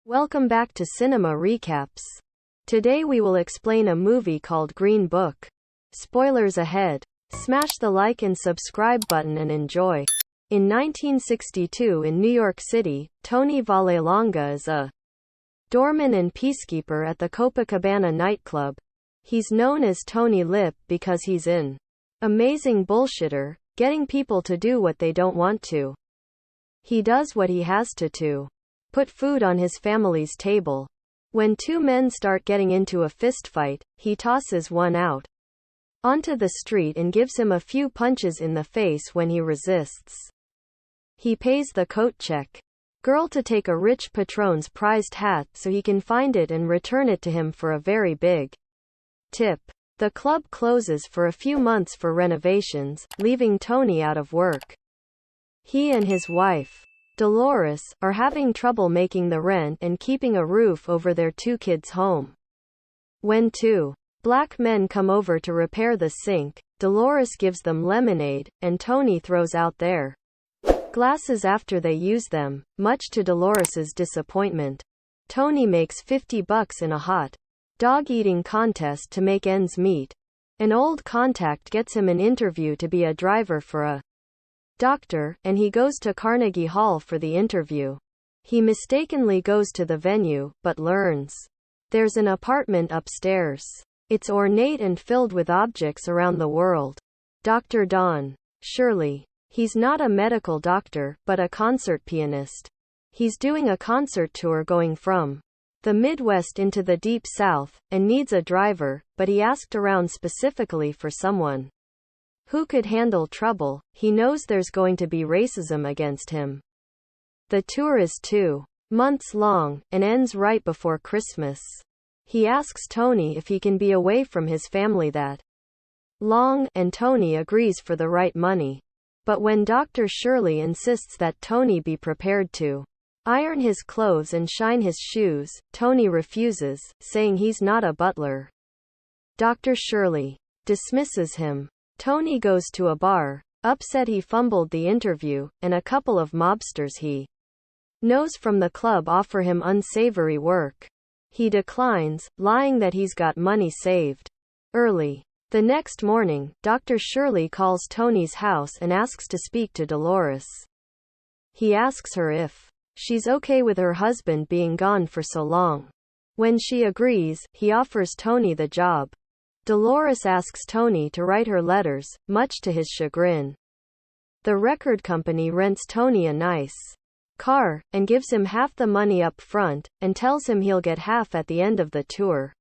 Welcome back to Cinema Recaps. Today we will explain a movie called Green Book. Spoilers ahead. Smash the like and subscribe button and enjoy. In 1962 in New York City, Tony Vallelonga is a doorman and peacekeeper at the Copacabana nightclub. He's known as Tony Lip because he's an amazing bullshitter, getting people to do what they don't want to. He does what he has to put food on his family's table. When two men start getting into a fistfight, he tosses one out onto the street and gives him a few punches in the face when he resists. He pays the coat check girl to take a rich patron's prized hat so he can find it and return it to him for a very big tip. The club closes for a few months for renovations, leaving Tony out of work. He and his wife, Dolores, are having trouble making the rent and keeping a roof over their two kids' home. When two black men come over to repair the sink, Dolores gives them lemonade, and Tony throws out their glasses after they use them, much to Dolores's disappointment. Tony makes $50 in a hot dog eating contest to make ends meet. An old contact gets him an interview to be a driver for a doctor, and he goes to Carnegie Hall for the interview. He mistakenly goes to the venue, but learns there's an apartment upstairs. It's ornate and filled with objects around the world. Dr. Don Shirley. He's not a medical doctor, but a concert pianist. He's doing a concert tour going from the Midwest into the Deep South, and needs a driver, but he asked around specifically for someone who could handle trouble. He knows there's going to be racism against him. The tour is 2 months long, and ends right before Christmas. He asks Tony if he can be away from his family that long, and Tony agrees for the right money. But when Dr. Shirley insists that Tony be prepared to iron his clothes and shine his shoes, Tony refuses, saying he's not a butler. Dr. Shirley dismisses him. Tony goes to a bar, upset he fumbled the interview, and a couple of mobsters he knows from the club offer him unsavory work. He declines, lying that he's got money saved. Early the next morning, Dr. Shirley calls Tony's house and asks to speak to Dolores. He asks her if she's okay with her husband being gone for so long. When she agrees, he offers Tony the job. Dolores asks Tony to write her letters, much to his chagrin. The record company rents Tony a nice car, and gives him half the money up front, and tells him he'll get half at the end of the tour.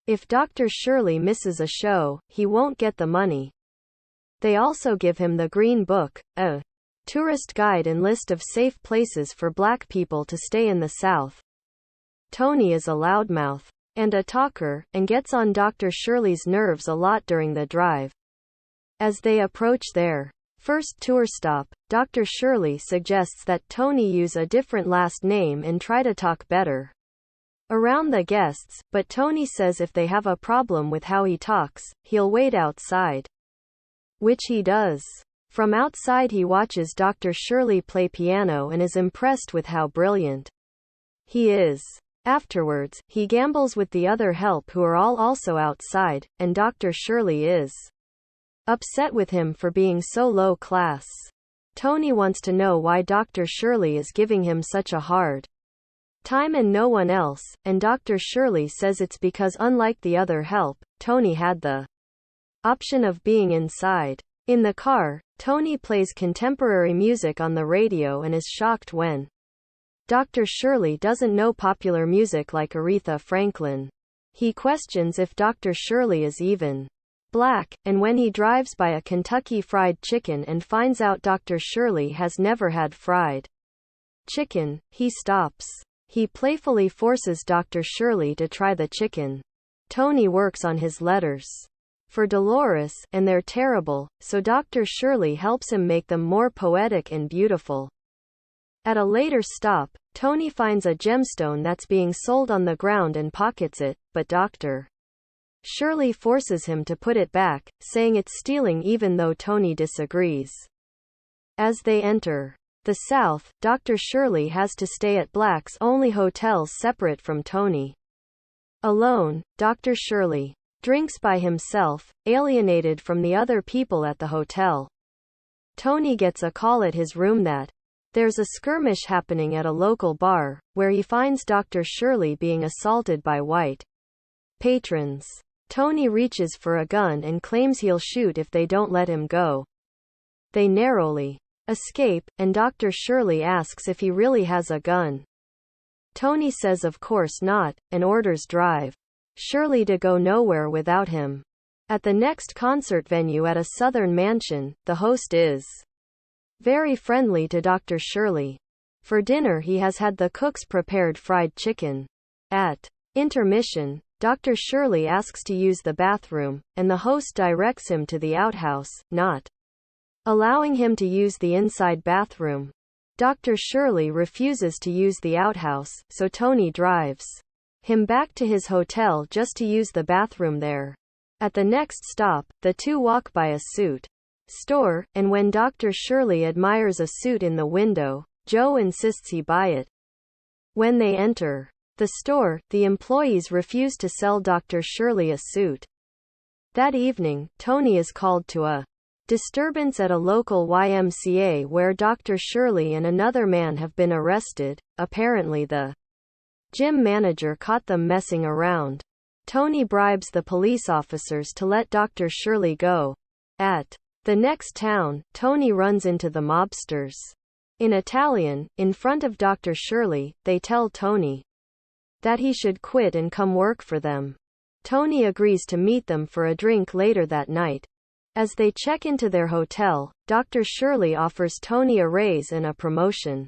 If Dr. Shirley misses a show, he won't get the money. They also give him the Green Book, a tourist guide and list of safe places for black people to stay in the South. Tony is a loudmouth and a talker, and gets on Dr. Shirley's nerves a lot during the drive. As they approach their first tour stop, Dr. Shirley suggests that Tony use a different last name and try to talk better around the guests, but Tony says if they have a problem with how he talks, he'll wait outside. Which he does. From outside he watches Dr. Shirley play piano and is impressed with how brilliant he is. Afterwards, he gambles with the other help who are all also outside, and Dr. Shirley is upset with him for being so low class. Tony wants to know why Dr. Shirley is giving him such a hard time and no one else, and Dr. Shirley says it's because unlike the other help, Tony had the option of being inside. In the car, Tony plays contemporary music on the radio and is shocked when Dr. Shirley doesn't know popular music like Aretha Franklin. He questions if Dr. Shirley is even black, and when he drives by a Kentucky Fried Chicken and finds out Dr. Shirley has never had fried chicken, he stops. He playfully forces Dr. Shirley to try the chicken. Tony works on his letters for Dolores, and they're terrible, so Dr. Shirley helps him make them more poetic and beautiful. At a later stop, Tony finds a gemstone that's being sold on the ground and pockets it, but Dr. Shirley forces him to put it back, saying it's stealing even though Tony disagrees. As they enter the South, Dr. Shirley has to stay at blacks only hotels separate from Tony. Alone, Dr. Shirley drinks by himself, alienated from the other people at the hotel. Tony gets a call at his room that there's a skirmish happening at a local bar, where he finds Dr. Shirley being assaulted by white patrons. Tony reaches for a gun and claims he'll shoot if they don't let him go. They narrowly escape, and Dr. Shirley asks if he really has a gun. Tony says of course not, and orders drive Shirley to go nowhere without him. At the next concert venue at a southern mansion, the host is very friendly to Dr. Shirley. For dinner he has had the cook's prepared fried chicken. At intermission, Dr. Shirley asks to use the bathroom, and the host directs him to the outhouse, not allowing him to use the inside bathroom. Dr. Shirley refuses to use the outhouse, so Tony drives him back to his hotel just to use the bathroom there. At the next stop, the two walk by a suit store, and when Dr. Shirley admires a suit in the window, Joe insists he buy it. When they enter the store, the employees refuse to sell Dr. Shirley a suit. That evening, Tony is called to a disturbance at a local YMCA where Dr. Shirley and another man have been arrested. Apparently the gym manager caught them messing around. Tony bribes the police officers to let Dr. Shirley go. At the next town, Tony runs into the mobsters. In Italian, in front of Dr. Shirley, they tell Tony that he should quit and come work for them. Tony agrees to meet them for a drink later that night. As they check into their hotel, Dr. Shirley offers Tony a raise and a promotion.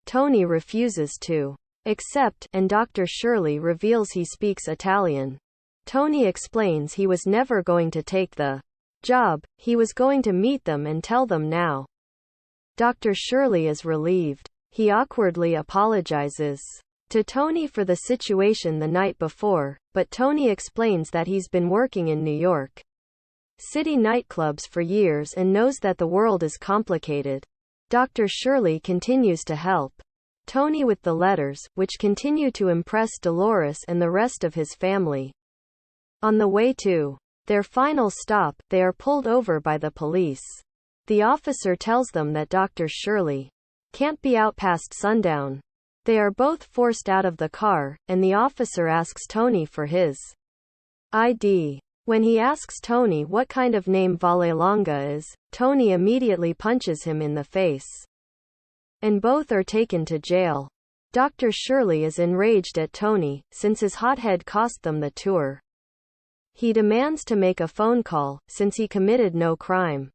Tony refuses to accept, and Dr. Shirley reveals he speaks Italian. Tony explains he was never going to take the job, he was going to meet them and tell them now. Dr. Shirley is relieved. He awkwardly apologizes to Tony for the situation the night before, but Tony explains that he's been working in New York City nightclubs for years and knows that the world is complicated. Dr. Shirley continues to help Tony with the letters, which continue to impress Dolores and the rest of his family. On the way to their final stop, they are pulled over by the police. The officer tells them that Dr. Shirley can't be out past sundown. They are both forced out of the car, and the officer asks Tony for his ID. When he asks Tony what kind of name Vallelonga is, Tony immediately punches him in the face. And both are taken to jail. Dr. Shirley is enraged at Tony, since his hothead cost them the tour. He demands to make a phone call, since he committed no crime.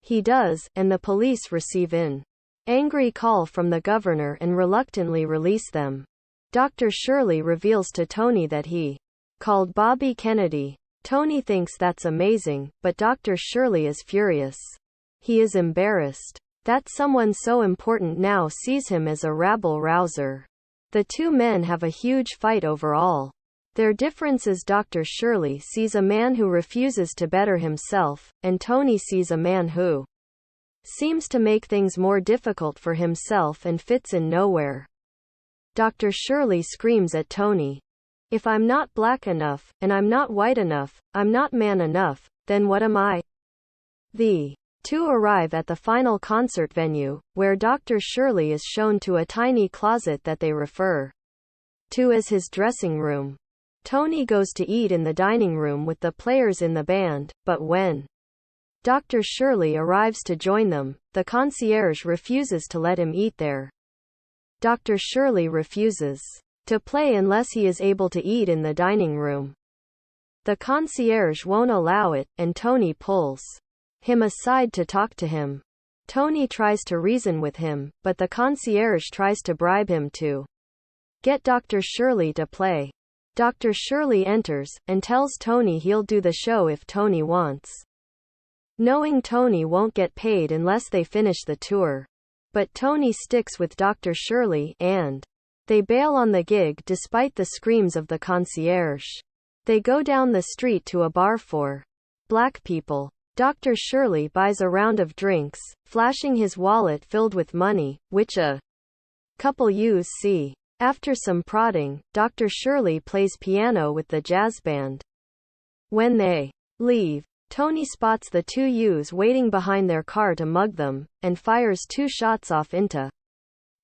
He does, and the police receive an angry call from the governor and reluctantly release them. Dr. Shirley reveals to Tony that he called Bobby Kennedy. Tony thinks that's amazing, but Dr. Shirley is furious. He is embarrassed that someone so important now sees him as a rabble-rouser. The two men have a huge fight overall. Their difference is Dr. Shirley sees a man who refuses to better himself, and Tony sees a man who seems to make things more difficult for himself and fits in nowhere. Dr. Shirley screams at Tony, "If I'm not black enough, and I'm not white enough, I'm not man enough, then what am I?" The two arrive at the final concert venue, where Dr. Shirley is shown to a tiny closet that they refer to as his dressing room. Tony goes to eat in the dining room with the players in the band, but when Dr. Shirley arrives to join them, the concierge refuses to let him eat there. Dr. Shirley refuses to play unless he is able to eat in the dining room. The concierge won't allow it, and Tony pulls him aside to talk to him. Tony tries to reason with him, but the concierge tries to bribe him to get Dr. Shirley to play. Dr. Shirley enters, and tells Tony he'll do the show if Tony wants, knowing Tony won't get paid unless they finish the tour. But Tony sticks with Dr. Shirley, and they bail on the gig despite the screams of the concierge. They go down the street to a bar for black people. Dr. Shirley buys a round of drinks, flashing his wallet filled with money, which a couple see. After some prodding, Dr. Shirley plays piano with the jazz band. When they leave, Tony spots the two youths waiting behind their car to mug them, and fires 2 shots off into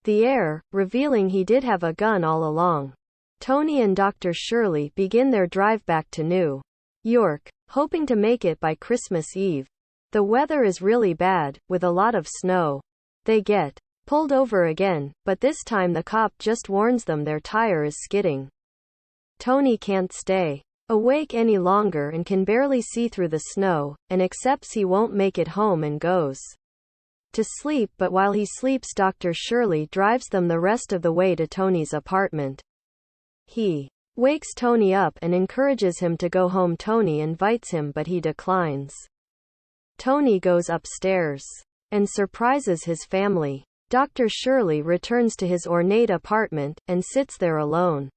the air, revealing he did have a gun all along. Tony and Dr. Shirley begin their drive back to New York, hoping to make it by Christmas Eve. The weather is really bad, with a lot of snow. They get pulled over again, but this time the cop just warns them their tire is skidding. Tony can't stay awake any longer and can barely see through the snow, and accepts he won't make it home and goes to sleep. But while he sleeps, Dr. Shirley drives them the rest of the way to Tony's apartment. He wakes Tony up and encourages him to go home. Tony invites him, but he declines. Tony goes upstairs and surprises his family. Dr. Shirley returns to his ornate apartment and sits there alone.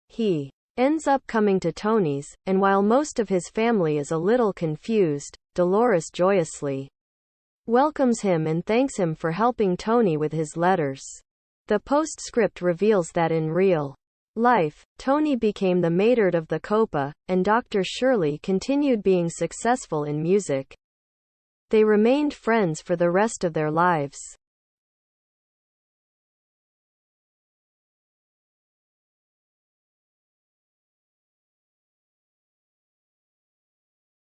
He ends up coming to Tony's, and while most of his family is a little confused, Dolores joyously welcomes him and thanks him for helping Tony with his letters. The postscript reveals that in real life, Tony became the maynard of the Copa, and Dr. Shirley continued being successful in music. They remained friends for the rest of their lives.